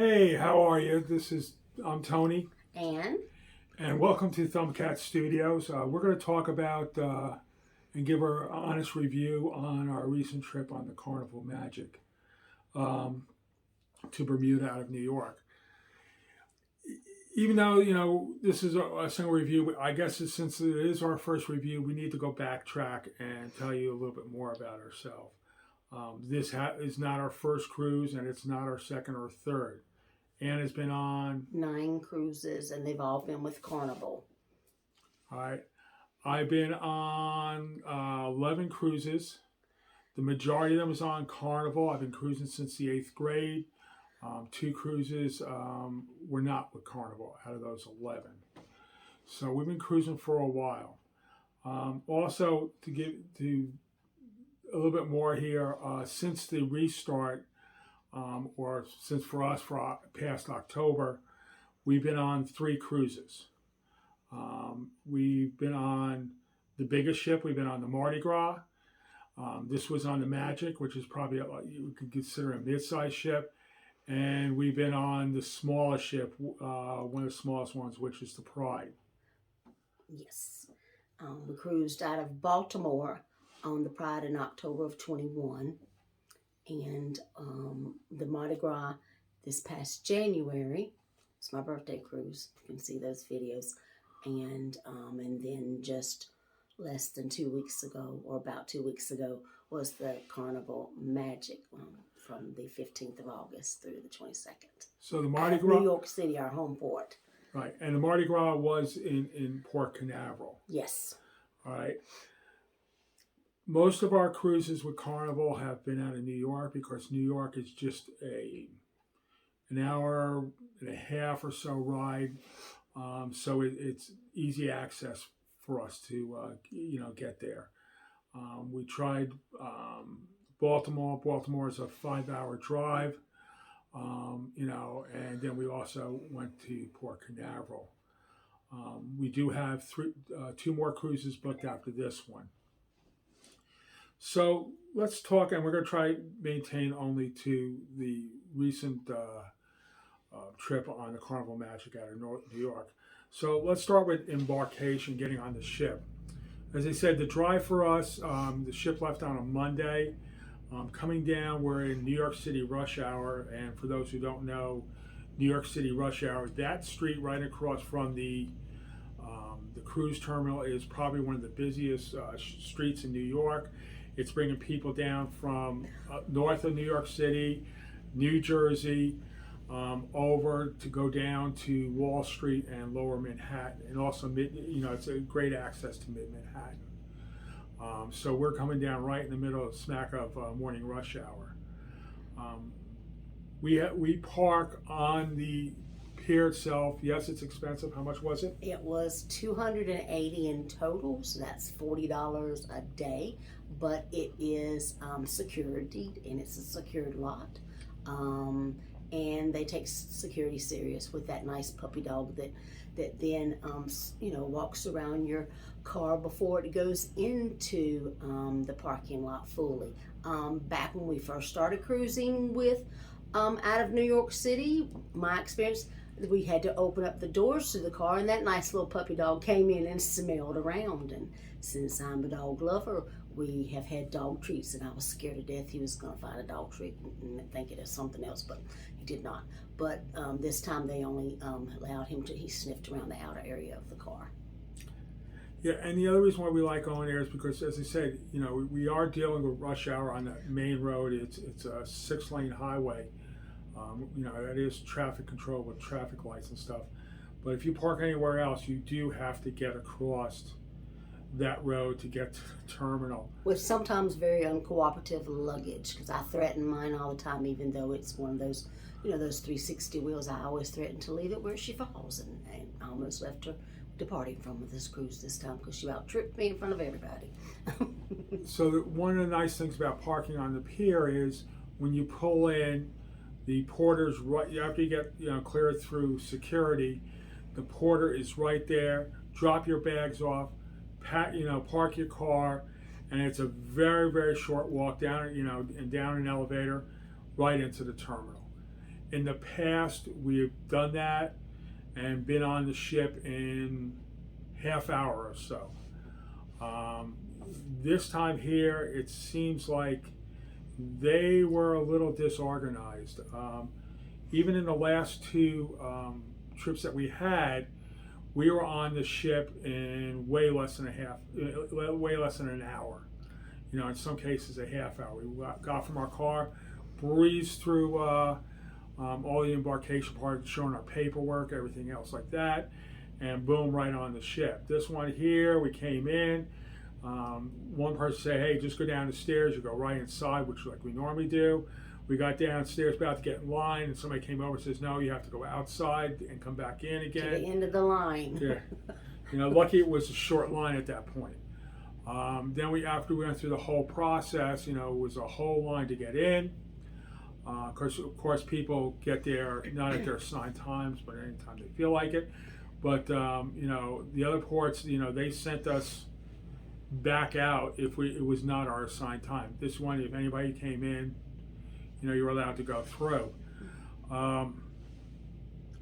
Hey, how are you? I'm Tony, And and welcome to Thumbcat Studios. We're going to talk about and give our honest review on our recent trip on the Carnival Magic um, to Bermuda out of New York. Even though this is a single review, I guess since it is our first review, we need to go backtrack and tell you a little bit more about ourselves. This is not our first cruise, and it's not our second or third. Anne has been on 9 cruises, and they've all been with Carnival. All right. I've been on 11 cruises. The majority of them is on Carnival. I've been cruising since the 8th grade. 2 cruises were not with Carnival out of those 11. So we've been cruising for a while. Also, to give to a little bit more here, since the restart, or since for us, for past October, we've been on 3 cruises. We've been on the biggest ship. We've been on the Mardi Gras. This was on the Magic, which is probably you could consider a mid-sized ship. And we've been on the smallest ship, one of the smallest ones, which is the Pride. Yes. We cruised out of Baltimore on the Pride in October of 21. And the Mardi Gras this past January. It's my birthday cruise. You can see those videos. And then just less than 2 weeks ago, or about 2 weeks ago, was the Carnival Magic from the 15th of August through the 22nd. So the Mardi Gras, New York City, our home port. right? And the Mardi Gras was in Port Canaveral. Yes. All right. Most of our cruises with Carnival have been out of New York because New York is just an hour and a half or so ride. So it's easy access for us to get there. We tried Baltimore. Baltimore is a 5-hour drive, and then we also went to Port Canaveral. We do have 2 more cruises booked after this one. So let's talk, and we're going to try to maintain only to the recent trip on the Carnival Magic out of New York. So let's start with embarkation, getting on the ship. As I said, the drive for us, the ship left on a Monday. Coming down, we're in New York City rush hour, and for those who don't know, New York City rush hour, that street right across from the cruise terminal is probably one of the busiest streets in New York. It's bringing people down from north of New York City, New Jersey, over to go down to Wall Street and Lower Manhattan, and also it's a great access to Mid Manhattan. So we're coming down right in the middle of smack of morning rush hour. We park on the pier itself. Yes, it's expensive. How much was it? It was $280 in total, so that's $40 a day. But it is security, and it's a secured lot. And they take security serious with that nice puppy dog that then walks around your car before it goes into the parking lot fully. Back when we first started cruising with out of New York City, my experience, we had to open up the doors to the car, and that nice little puppy dog came in and smelled around. And since I'm a dog lover, we have had dog treats, and I was scared to death he was going to find a dog treat and think it is something else, but he did not. But this time they only allowed him he sniffed around the outer area of the car. Yeah, and the other reason why we like going there is because, as I said, we are dealing with rush hour on that main road. It's a 6-lane highway. That is traffic control with traffic lights and stuff. But if you park anywhere else, you do have to get across that road to get to the terminal. With sometimes very uncooperative luggage, because I threaten mine all the time, even though it's one of those, those 360 wheels. I always threaten to leave it where she falls, and I almost left her departing from this cruise this time because she out-tripped me in front of everybody. So one of the nice things about parking on the pier is when you pull in, the porter's right after you get cleared through security. The porter is right there. Drop your bags off, park your car, and it's a very, very short walk down, and down an elevator right into the terminal. In the past, we've done that and been on the ship in half hour or so. Um, this time here, it seems like they were a little disorganized. Even in the last two trips that we had, we were on the ship in way less than way less than an hour. You know, in some cases a half hour. We got from our car, breezed through all the embarkation parts, showing our paperwork, everything else like that, and boom, right on the ship. This one here, we came in. One person said, "Hey, just go down the stairs. You go right inside," which like we normally do. We got downstairs, about to get in line, and somebody came over and says, "No, you have to go outside and come back in again." To the end of the line. Yeah. You know, lucky it was a short line at that point. Then after we went through the whole process, you know, it was a whole line to get in. Of course, people get there not at their assigned times, but anytime they feel like it. But you know, the other ports, you know, they sent us back out if it was not our assigned time. This one, if anybody came in, you know, you were allowed to go through. When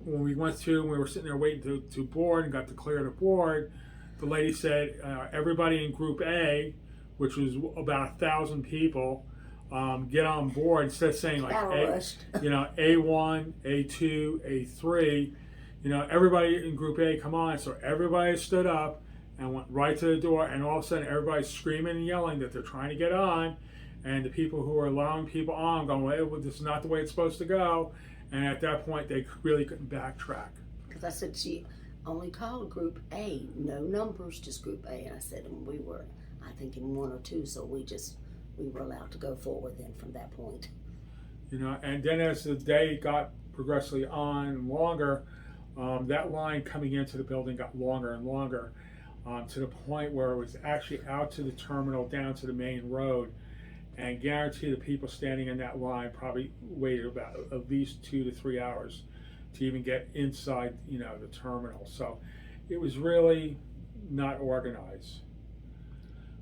we went through, we were sitting there waiting to board and got to clear to board. The lady said everybody in Group A, which was about 1,000 people, get on board. Instead of saying like you know, A1, A2, A3, you know, everybody in Group A, come on. So everybody stood up and went right to the door, and all of a sudden everybody's screaming and yelling that they're trying to get on, and the people who are allowing people on going, well, this is not the way it's supposed to go. And at that point, they really couldn't backtrack. Because I said, she only called Group A, no numbers, just Group A. And I said, and we were, I think, in 1 or 2, so we were allowed to go forward then from that point. You know, and then as the day got progressively on and longer, that line coming into the building got longer and longer, to the point where it was actually out to the terminal, down to the main road. And guarantee the people standing in that line probably waited about at least 2 to 3 hours to even get inside, you know, the terminal. So it was really not organized.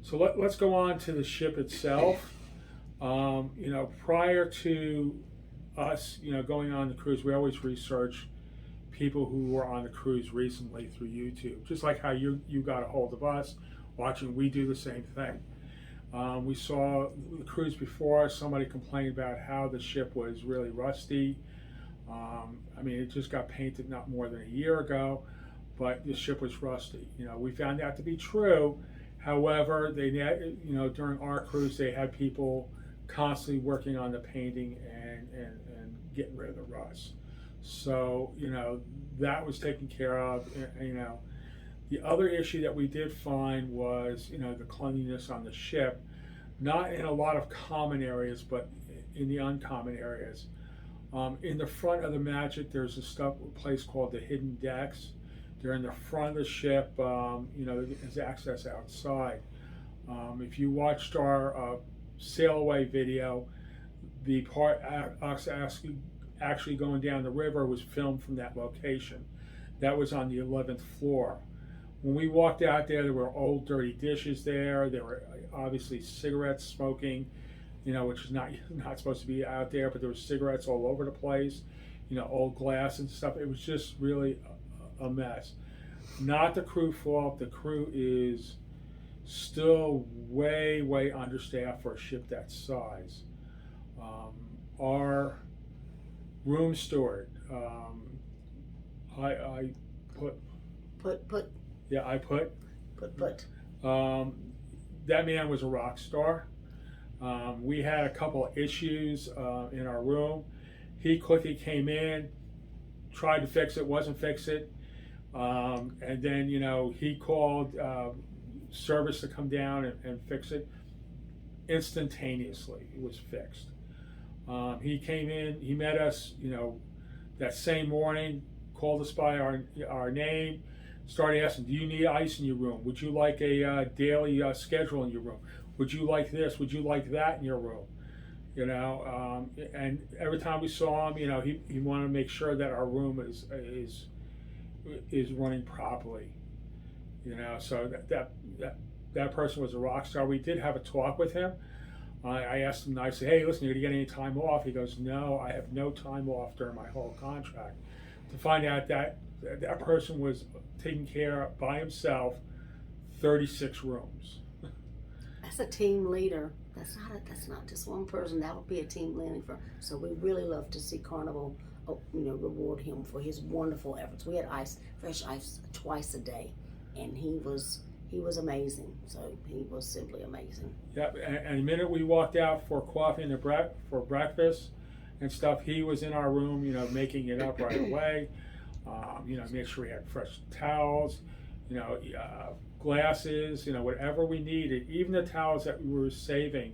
So let's go on to the ship itself. You know, prior to us, you know, going on the cruise, we always research people who were on the cruise recently through YouTube, just like how you got a hold of us watching. We do the same thing. We saw the cruise before. Somebody complained about how the ship was really rusty. I mean, it just got painted not more than a year ago, but the ship was rusty. You know, we found that to be true. However, you know, during our cruise, they had people constantly working on the painting and getting rid of the rust. So, you know, that was taken care of. You know, the other issue that we did find was, you know, the cleanliness on the ship, not in a lot of common areas, but in the uncommon areas. In the front of the Magic, there's a place called the Hidden Decks. They're in the front of the ship. You know, there's access outside. If you watched our sail away video, the part actually going down the river was filmed from that location. That was on the 11th floor. When we walked out there were old dirty dishes there. There were obviously cigarettes smoking, you know, which is not supposed to be out there, but there were cigarettes all over the place, you know, old glass and stuff. It was just really a mess. Not the crew fault. The crew is still way understaffed for a ship that size. Our room steward, I put. That man was a rock star. We had a couple of issues in our room. He quickly came in, tried to fix it, wasn't fix it, and then, you know, he called service to come down and fix it. Instantaneously, it was fixed. He came in, he met us, you know, that same morning, called us by our name, started asking, do you need ice in your room? Would you like a daily schedule in your room? Would you like this? Would you like that in your room? You know, and every time we saw him, you know, he wanted to make sure that our room is running properly. You know, so that person was a rock star. We did have a talk with him. I asked him nicely, hey, listen, are you getting any time off? He goes, no, I have no time off during my whole contract. To find out that that person was taking care of, by himself, 36 rooms. That's a team leader. That's not just one person. That would be a team leader. So we really love to see Carnival, reward him for his wonderful efforts. We had fresh ice twice a day, and he was amazing. So he was simply amazing. Yeah, and the minute we walked out for coffee and for breakfast and stuff, he was in our room, making it up right away. Make sure we had fresh towels, glasses, whatever we needed, even the towels that we were saving,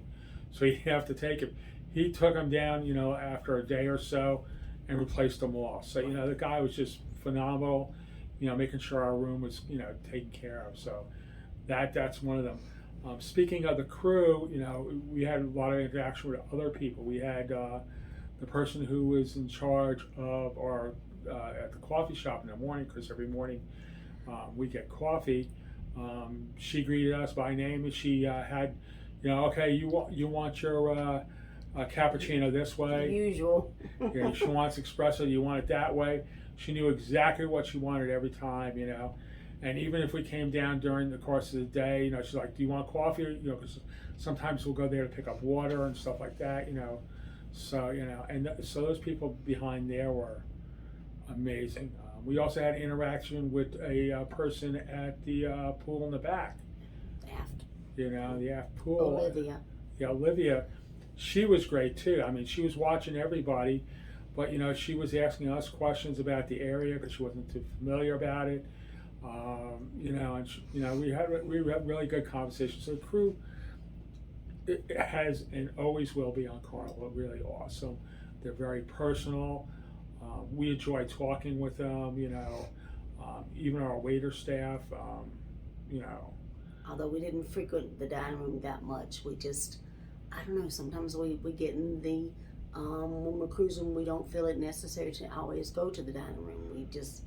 so you have to take them. He took them down, after a day or so, and replaced them all. So the guy was just phenomenal, making sure our room was taken care of. So that's one of them. Speaking of the crew, we had a lot of interaction with other people. We had the person who was in charge of our at the coffee shop in the morning, because every morning we get coffee. She greeted us by name, and she had, okay, you want your cappuccino this way. Usual. She wants espresso. You want it that way. She knew exactly what she wanted every time, And even if we came down during the course of the day, she's like, "Do you want coffee?" Because sometimes we'll go there to pick up water and stuff like that, So so those people behind there were amazing. We also had interaction with a person at the pool in the back. Aft. The aft pool. Olivia. Yeah, Olivia. She was great too. I mean, she was watching everybody, but she was asking us questions about the area because she wasn't too familiar about it. And we had really good conversations. So the crew, it has and always will be on Carnival really awesome. They're very personal. We enjoy talking with them. Even our waiter staff. Although we didn't frequent the dining room that much, we just, I don't know, sometimes we get in the, when we're cruising, we don't feel it necessary to always go to the dining room. We just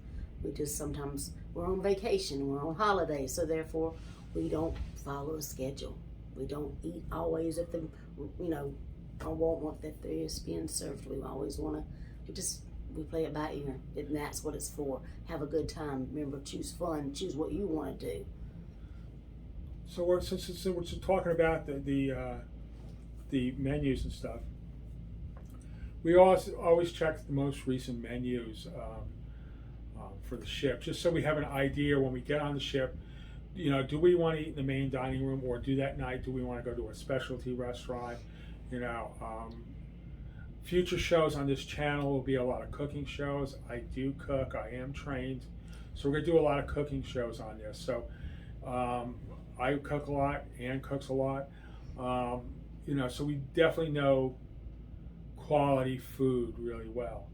sometimes, we're on vacation, we're on holiday, so therefore we don't follow a schedule. We don't eat always at the, or won't want that there is being served. We always want to, we play it by ear, and that's what it's for. Have a good time. Remember, choose fun, choose what you want to do. So since we're talking about the menus and stuff, we always check the most recent menus for the ship, just so we have an idea when we get on the ship. Do we want to eat in the main dining room, or do that night do we want to go to a specialty restaurant? Future shows on this channel will be a lot of cooking shows. I do cook. I am trained, so we're gonna do a lot of cooking shows on this. So I cook a lot. Ann cooks a lot. So we definitely know quality food really well.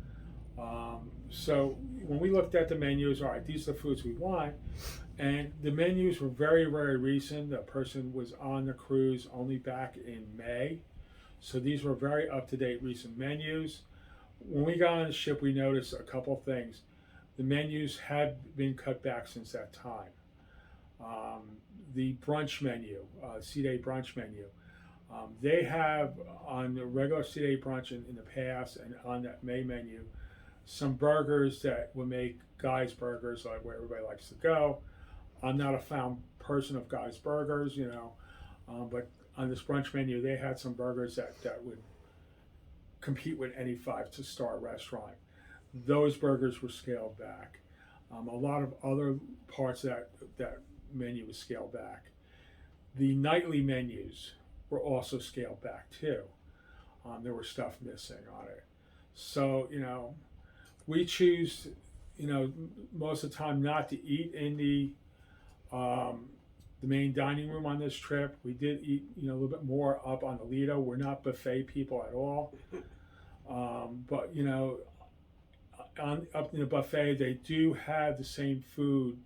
So when we looked at the menus, all right, these are the foods we want, and the menus were very, very recent. The person was on the cruise only back in May, so these were very up-to-date recent menus. When we got on the ship, we noticed a couple things. The menus had been cut back since that time. The brunch menu, C-Day brunch menu, they have on the regular C-Day brunch in the past, and on that May menu, some burgers that would make Guy's Burgers, like where everybody likes to go. I'm not a fan person of Guy's Burgers, but on this brunch menu, they had some burgers that would compete with any 5-star restaurant. Those burgers were scaled back. A lot of other parts of that menu was scaled back. The nightly menus were also scaled back too. There was stuff missing on it. So, we choose, most of the time not to eat in the main dining room on this trip. We did eat, a little bit more up on the Lido. We're not buffet people at all. But, up in the buffet, they do have the same food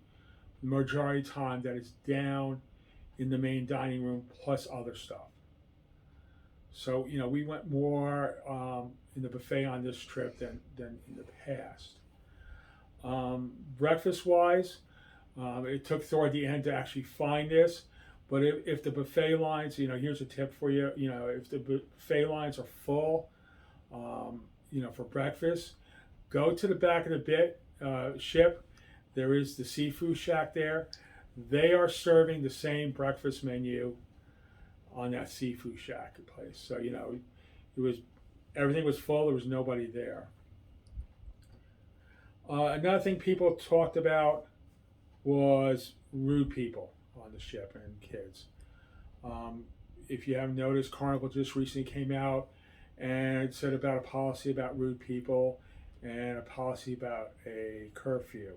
the majority of the time that is down in the main dining room plus other stuff. So, we went more in the buffet on this trip than in the past. Breakfast wise, it took toward the end to actually find this, But if the buffet lines, here's a tip for you. If the buffet lines are full, for breakfast, go to the back of the ship. There is the seafood shack there. They are serving the same breakfast menu on that seafood shack place. So it was everything was full. There was nobody there. Another thing people talked about was rude people on the ship and kids. If you haven't noticed, Carnival just recently came out and said about a policy about rude people and a policy about a curfew.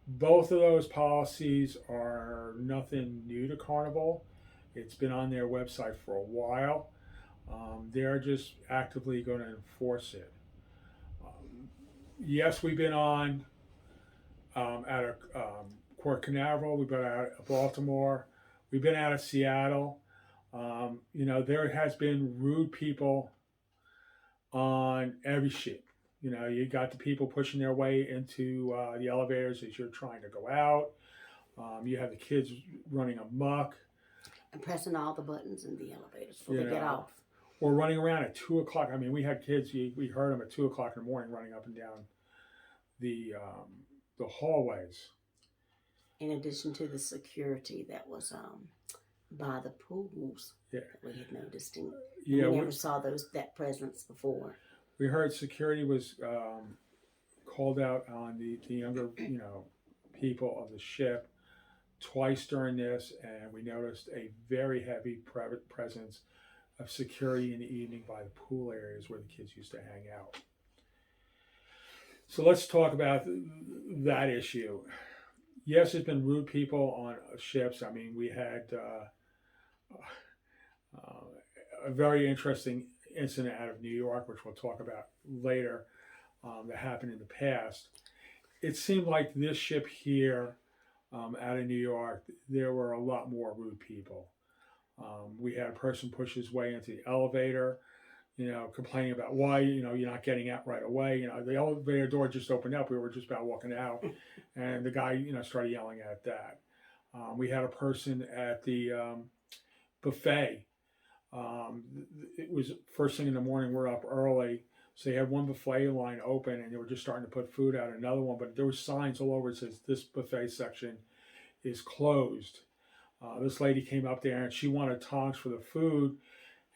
Both of those policies are nothing new to Carnival. It's been on their website for a while. They're just actively going to enforce it. Yes, we've been on at a Port Canaveral. We've been out of Baltimore. We've been out of Seattle. There has been rude people on every ship. You got the people pushing their way into the elevators as you're trying to go out. You have the kids running amok. And pressing all the buttons in the elevators before they get off. Or running around at 2 o'clock. I mean, we had kids, we heard them at 2 o'clock in the morning running up and down the hallways. In addition to the security that was by the pools that we had noticed. And we never saw that presence before. We heard security was called out on the younger, people of the ship twice during this, and we noticed a very heavy presence of security in the evening by the pool areas where the kids used to hang out. So let's talk about that issue. Yes, there's been rude people on ships. I mean, we had a very interesting incident out of New York, which we'll talk about later, that happened in the past. It seemed like this ship here out of New York, there were a lot more rude people. We had a person push his way into the elevator, complaining about why, you're not getting out right away. The elevator door just opened up. We were just about walking out, and the guy, started yelling at that. We had a person at the buffet. It was first thing in the morning. We're up early, so they had one buffet line open, and they were just starting to put food out. Another one, but there were signs all over that says this buffet section is closed. This lady came up there and she wanted tongs for the food,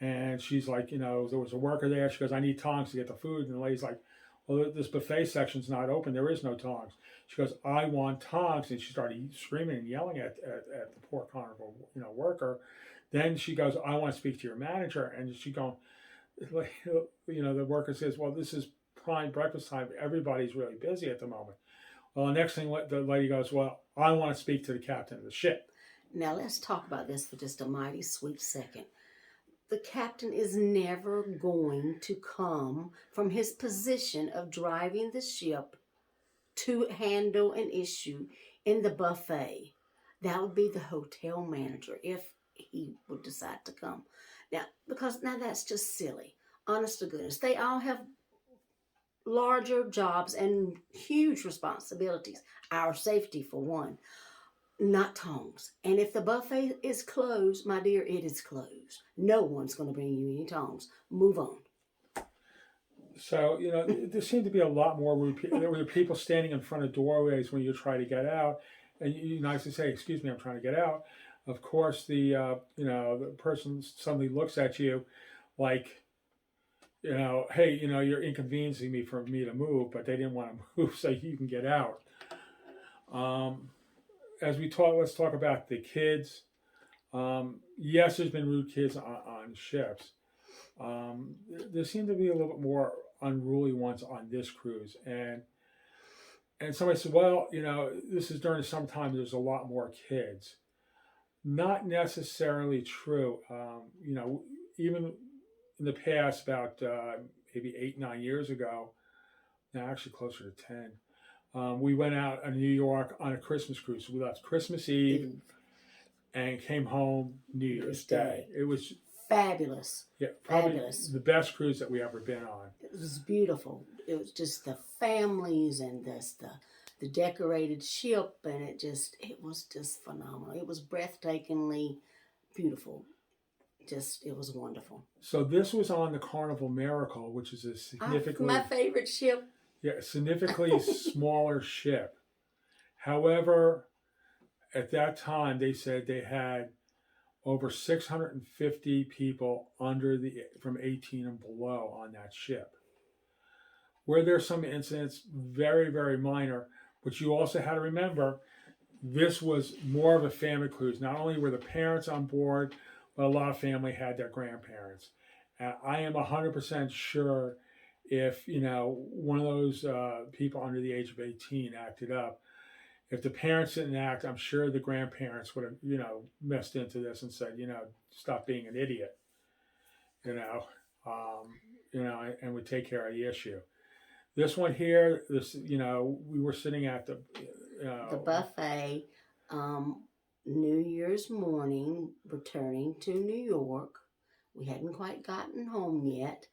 and she's like, there was a worker there. She goes, I need tongs to get the food, and the lady's like, well, this buffet section's not open. There is no tongs. She goes, I want tongs, and she started screaming and yelling at the Port Carnival, worker. Then she goes, I want to speak to your manager, and she going, the worker says, well, this is prime breakfast time. Everybody's really busy at the moment. Well, the next thing the lady goes, well, I want to speak to the captain of the ship. Now let's talk about this for just a mighty sweet second. The captain is never going to come from his position of driving the ship to handle an issue in the buffet. That would be the hotel manager if he would decide to come. Now that's just silly. Honest to goodness. They all have larger jobs and huge responsibilities. Our safety for one. Not tongs. And if the buffet is closed, my dear, it is closed. No one's going to bring you any tongs. Move on. So, there seemed to be a lot more rude people. There were people standing in front of doorways when you try to get out, and you nicely say, excuse me, I'm trying to get out. Of course, the person suddenly looks at you like, hey, you're inconveniencing me for me to move, but they didn't want to move so you can get out. As we talk, let's talk about the kids. Yes, there's been rude kids on ships. There seem to be a little bit more unruly ones on this cruise. And somebody said, well, this is during the summertime, there's a lot more kids. Not necessarily true. Even in the past, about maybe 8-9 years ago, now actually closer to 10, we went out in New York on a Christmas cruise. So we left Christmas Eve and came home New Year's Day. It was fabulous. Yeah, probably fabulous. The best cruise that we ever been on. It was beautiful. It was just the families and the the decorated ship, and it was just phenomenal. It was breathtakingly beautiful. It was wonderful. So this was on the Carnival Miracle, which is a My favorite ship. Yeah, significantly smaller ship. However, at that time they said they had over 650 people from 18 and below on that ship. Where there's some incidents, very, very minor, but you also had to remember this was more of a family cruise. Not only were the parents on board, but a lot of family had their grandparents. And I am 100% sure if, one of those people under the age of 18 acted up, if the parents didn't act, I'm sure the grandparents would have, messed into this and said, stop being an idiot, and would take care of the issue. This one here, we were sitting at the buffet, New Year's morning, returning to New York. We hadn't quite gotten home yet,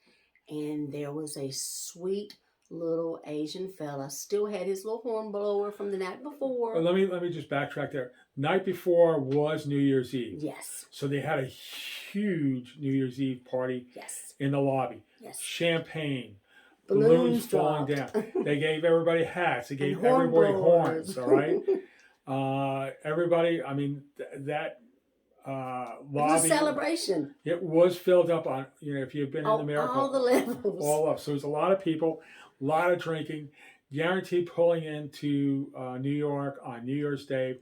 and there was a sweet little Asian fella, still had his little horn blower from the night before. Well, let me just backtrack there. Night before was New Year's Eve. Yes. So they had a huge New Year's Eve party. Yes. In the lobby. Yes. Champagne. Balloons falling dropped. down. They gave everybody hats. They gave everybody horns. All right. Everybody. I mean that lobby. It was a celebration. It was filled up on. If you've been in the Miracle, all the levels. All up. So there's a lot of people, a lot of drinking. Guaranteed pulling into New York on New Year's Day.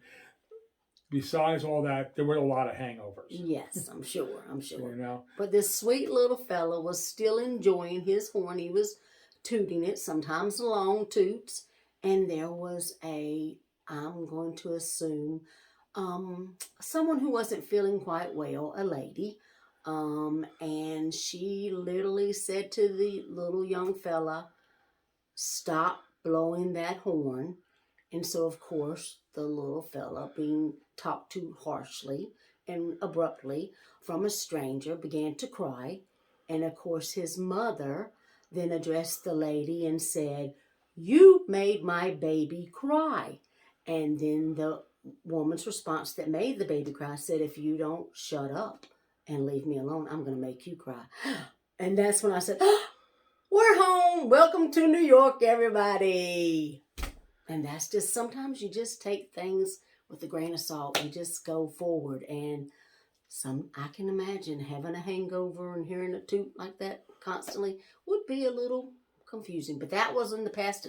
Besides all that, there were a lot of hangovers. Yes, I'm sure. You But this sweet little fella was still enjoying his horn. He was tooting it, sometimes long toots. And there was I'm going to assume, someone who wasn't feeling quite well, a lady. And she literally said to the little young fella, stop blowing that horn. And so, of course, the little fella, being talked to harshly and abruptly from a stranger, began to cry. And, of course, his mother then addressed the lady and said, you made my baby cry. And then the woman's response that made the baby cry said, if you don't shut up and leave me alone, I'm going to make you cry. And that's when I said, we're home. Welcome to New York, everybody. And that's just, sometimes you just take things with a grain of salt. You just go forward. And I can imagine having a hangover and hearing a toot like that constantly would be a little confusing. But that was in the past.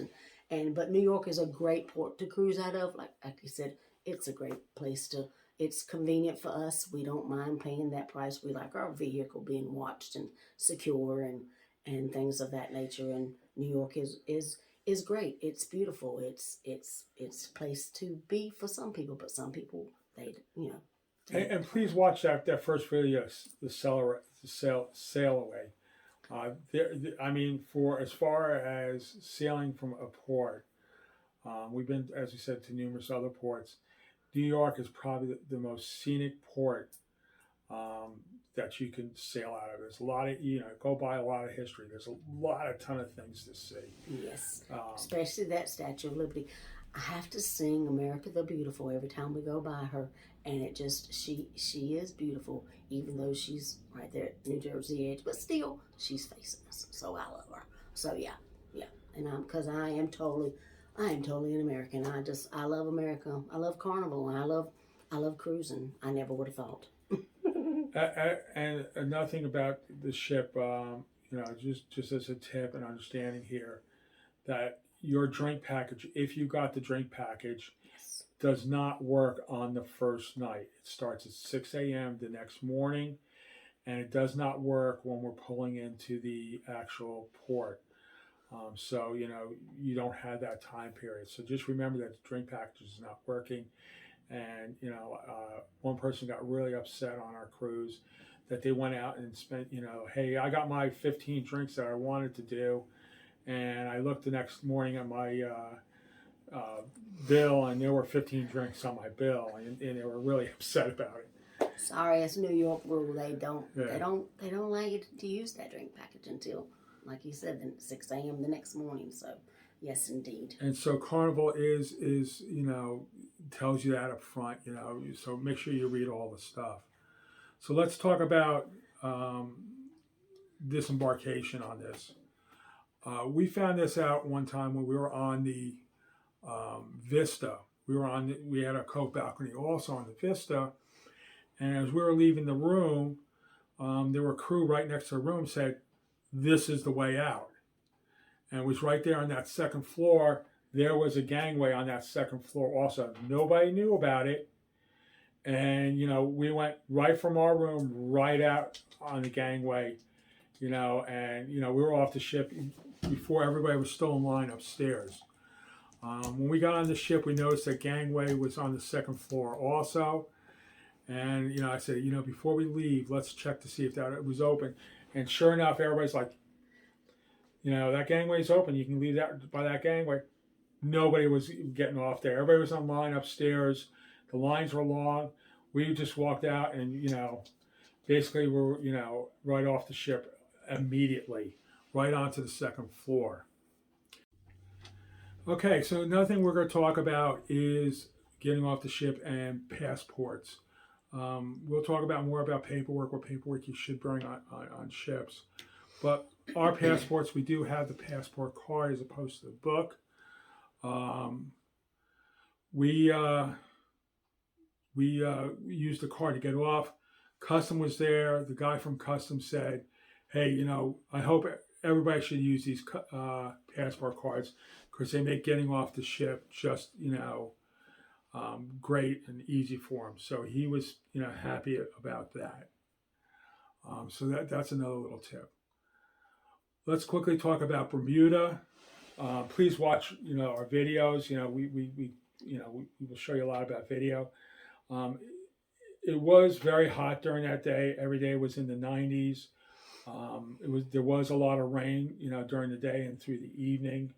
But New York is a great port to cruise out of. Like you said, it's a great place it's convenient for us. We don't mind paying that price. We like our vehicle being watched and secure and things of that nature. And New York is great. It's beautiful. It's a place to be for some people, but some people And please watch that first video, the sail away. For as far as sailing from a port, we've been, as we said, to numerous other ports. New York is probably the most scenic port that you can sail out of. There's a lot of, go by a lot of history. There's a ton of things to see. Yes, especially that Statue of Liberty. I have to sing America the Beautiful every time we go by her. And it just, she is beautiful, even though she's right there at New Jersey edge. But still, she's facing us. So I love her. So yeah. And because I am totally an American. I love America. I love Carnival. And I love cruising. I never would have thought. And another thing about the ship, just as a tip and understanding here, that your drink package, if you got the drink package, yes, does not work on the first night. It starts at 6 a.m. the next morning, and it does not work when we're pulling into the actual port. So, you don't have that time period. So just remember that the drink package is not working. And, one person got really upset on our cruise that they went out and spent, hey, I got my 15 drinks that I wanted to do. And I looked the next morning at my bill, and there were 15 drinks on my bill, and they were really upset about it. Sorry, it's New York rule. They don't allow you to use that drink package until, like you said, 6 a.m. the next morning. So, Yes, indeed. And so Carnival is tells you that up front, so make sure you read all the stuff. So let's talk about disembarkation on this. We found this out one time when we were on the Vista. We had a cove balcony also on the Vista, and as we were leaving the room, there were crew right next to the room said, "This is the way out," and it was right there on that second floor. There was a gangway on that second floor also. Nobody knew about it, and we went right from our room right out on the gangway, and we were off the ship before everybody was still in line upstairs. When we got on the ship, we noticed that gangway was on the second floor also. And, I said, before we leave, let's check to see if that it was open. And sure enough, everybody's like, that gangway's open. You can leave that by that gangway. Nobody was getting off there. Everybody was on line upstairs. The lines were long. We just walked out and, basically we're, right off the ship immediately, right onto the second floor. Okay, so another thing we're going to talk about is getting off the ship and passports. We'll talk about more about paperwork, what paperwork you should bring on ships. But our passports, we do have the passport card as opposed to the book. We used the card to get off. Custom was there. The guy from Custom said, "Hey, I hope everybody should use these passport cards because they make getting off the ship just, great and easy for him." So he was, happy about that. So that's another little tip. Let's quickly talk about Bermuda. Please watch, our videos. We will show you a lot about video. It was very hot during that day. Every day was in the 90s. There was a lot of rain, during the day and through the evening.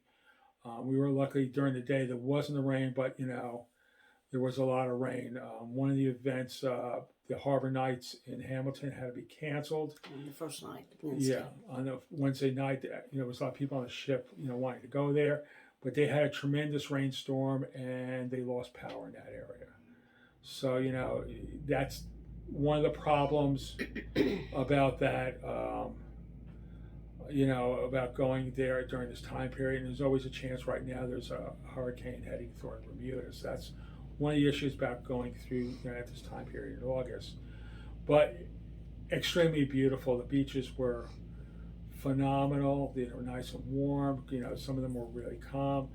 We were lucky during the day there wasn't the rain, but there was a lot of rain. One of the events, the Harbor Nights in Hamilton, had to be canceled. On the first night, Wednesday. Yeah, on the Wednesday night, there was a lot of people on the ship, wanting to go there, but they had a tremendous rainstorm and they lost power in that area. So that's one of the problems about that. About going there during this time period. And there's always a chance right now there's a hurricane heading toward Bermuda. So that's one of the issues about going through at this time period in August. But extremely beautiful. The beaches were phenomenal. They were nice and warm. Some of them were really calm.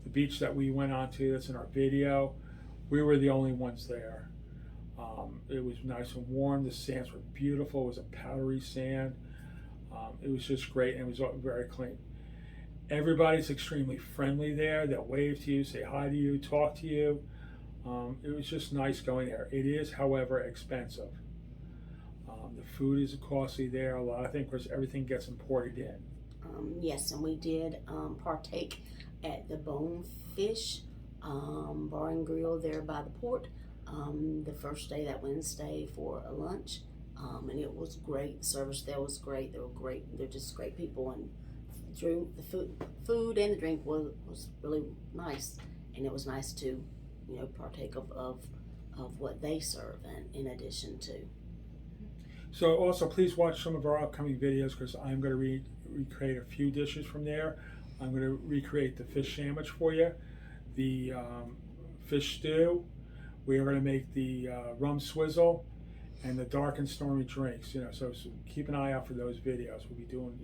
The beach that we went on to, that's in our video, we were the only ones there. It was nice and warm. The sands were beautiful. It was a powdery sand. It was just great, and it was very clean. Everybody's extremely friendly there. They'll wave to you, say hi to you, talk to you. It was just nice going there. It is, however, expensive. The food is costly there. A lot of things, because everything gets imported in. Yes, and we did partake at the Bonefish Bar and Grill there by the port the first day, that Wednesday, for a lunch. And it was great. The service there was great. They were great. They're just great people, and the food and the drink was really nice. And it was nice to, partake of what they serve, and in addition to. So also, please watch some of our upcoming videos, because I'm going to recreate a few dishes from there. I'm going to recreate the fish sandwich for you, the fish stew. We are going to make the rum swizzle, and the dark and stormy drinks. So keep an eye out for those videos. We'll be doing,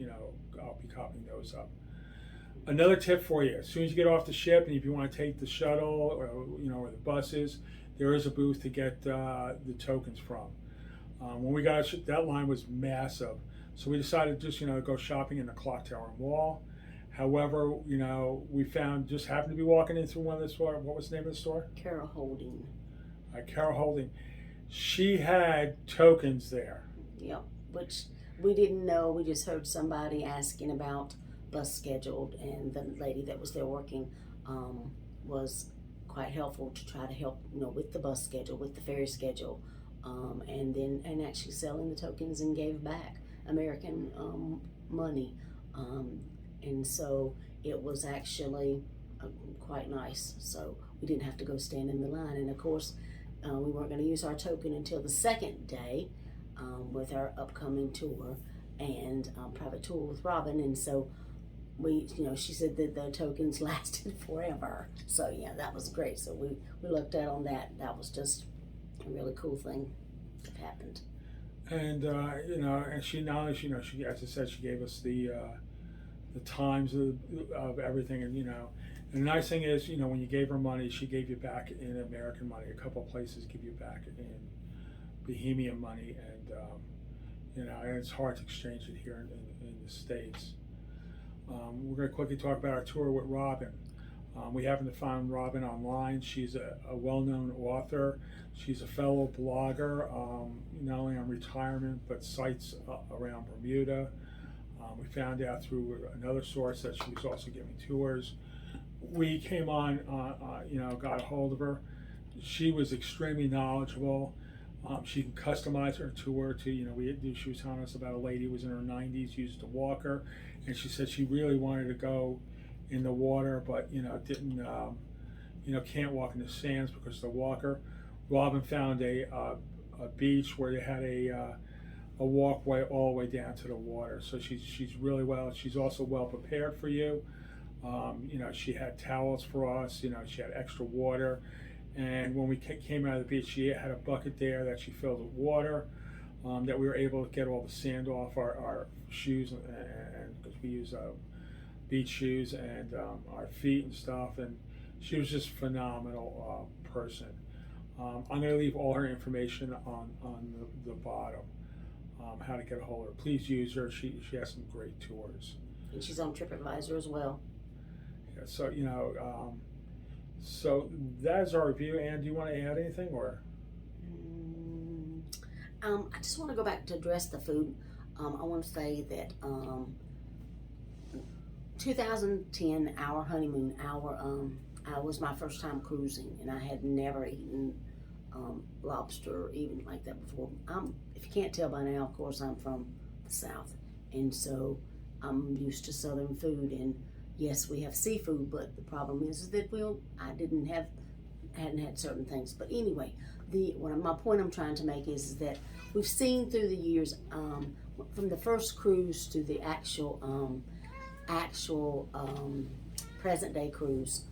I'll be copying those up. Another tip for you: as soon as you get off the ship, and if you want to take the shuttle or the buses, there is a booth to get the tokens from. When we got that line was massive, so we decided to just go shopping in the Clock Tower Mall. However, we just happened to be walking in through one of the stores. What was the name of the store? Carol Holding. Carol Holding. She had tokens there. Yep, which we didn't know. We just heard somebody asking about bus scheduled, and the lady that was there working was quite helpful to try to help, with the bus schedule, with the ferry schedule, and actually selling the tokens, and gave back American money, and so it was actually quite nice. So we didn't have to go stand in the line. And of course, we weren't going to use our token until the second day with our upcoming tour and private tour with Robin. And so she said that the tokens lasted forever. So yeah, that was great. So we looked at on that. That was just a really cool thing that happened. And and she not only she, as I said, she gave us the times of everything, and and the nice thing is, when you gave her money, she gave you back in American money. A couple of places give you back in Bohemian money, and and it's hard to exchange it here in the States. We're going to quickly talk about our tour with Robin. We happened to find Robin online. She's a well-known author. She's a fellow blogger, not only on retirement, but sites around Bermuda. We found out through another source that she was also giving tours. We came on, got a hold of her. She was extremely knowledgeable. She can customize her tour to, she was telling us about a lady who was in her 90s, used a walker, and she said she really wanted to go in the water, but didn't, can't walk in the sands because of the walker. Robin found a beach where they had a walkway all the way down to the water. So she's really well. She's also well prepared for you. She had towels for us. She had extra water. And when we came out of the beach, she had a bucket there that she filled with water, that we were able to get all the sand off our shoes, and because we use beach shoes, and our feet and stuff. And she was just a phenomenal person. I'm going to leave all her information on the bottom, how to get a hold of her. Please use her. She has some great tours. And she's on TripAdvisor as well. Yeah, so so that is our review. Ann, do you want to add anything, or? I just want to go back to address the food. I want to say that 2010, our honeymoon, I was my first time cruising, and I had never eaten lobster or even like that before. If you can't tell by now, of course, I'm from the South, and so I'm used to Southern food. And yes, we have seafood, but the problem is that I hadn't had certain things. But anyway, my point I'm trying to make is that we've seen through the years, from the first cruise to the actual present day cruise,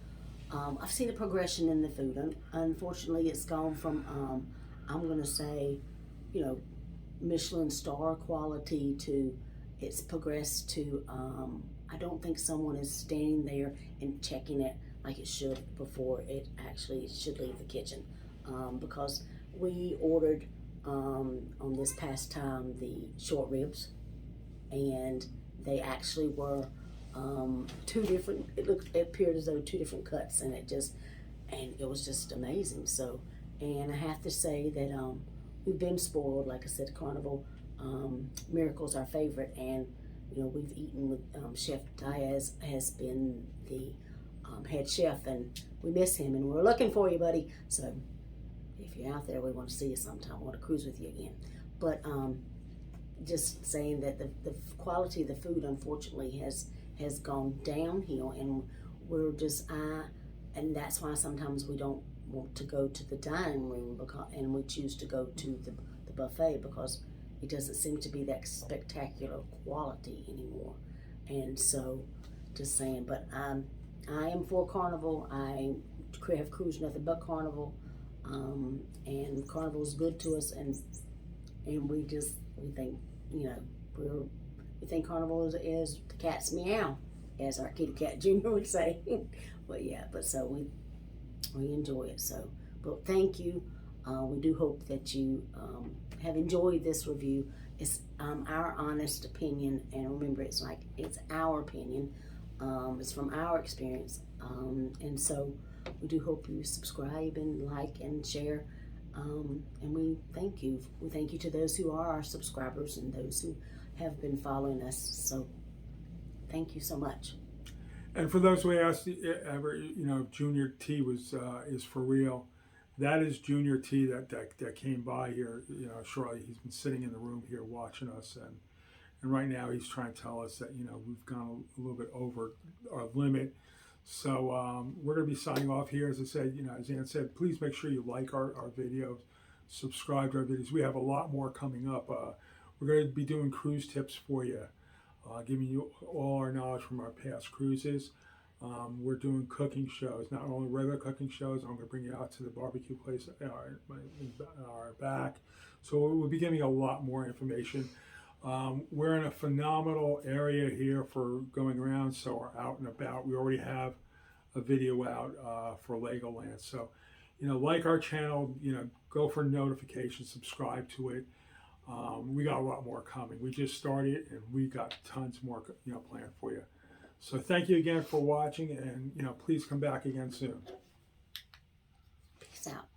I've seen a progression in the food. Unfortunately, it's gone from I'm going to say, Michelin star quality to it's progressed to I don't think someone is standing there and checking it like it should before it actually should leave the kitchen, because we ordered on this past time the short ribs, and they actually were two different. It appeared as though two different cuts, and it was just amazing. So, and I have to say that we've been spoiled. Like I said, Carnival Miracle's our favorite, and we've eaten with Chef Diaz has been the head chef, and we miss him, and we're looking for you, buddy. So if you're out there, we want to see you sometime. We want to cruise with you again. But just saying that the quality of the food, unfortunately, has gone downhill, and we're just and that's why sometimes we don't want to go to the dining room and we choose to go to the buffet, because it doesn't seem to be that spectacular quality anymore. And so, just saying. But I am for Carnival. I have cruised nothing but Carnival, and Carnival's good to us, and we think we think Carnival is the cat's meow, as our kitty cat Junior would say. But so we enjoy it. So, but thank you. We do hope that you have enjoyed this review. It's our honest opinion, and remember, it's our opinion. It's from our experience, and so we do hope you subscribe and like and share. And we thank you. We thank you to those who are our subscribers and those who have been following us. So thank you so much. And for those who asked, ever, Junior T is for real. That is Junior T that came by here, shortly. He's been sitting in the room here watching us, And right now he's trying to tell us that, you know, we've gone a little bit over our limit. So we're going to be signing off here. As I said, you know, as Ann said, please make sure you like our videos, subscribe to our videos. We have a lot more coming up. We're going to be doing cruise tips for you, giving you all our knowledge from our past cruises. We're doing cooking shows, not only regular cooking shows. I'm going to bring you out to the barbecue place in our back. So we'll be giving you a lot more information. We're in a phenomenal area here for going around, so we're out and about. We already have a video out for Legoland. So, you know, like our channel, you know, go for notifications, subscribe to it. We got a lot more coming. We just started, and we got tons more, you know, planned for you. So thank you again for watching, and, you know, please come back again soon. Peace out.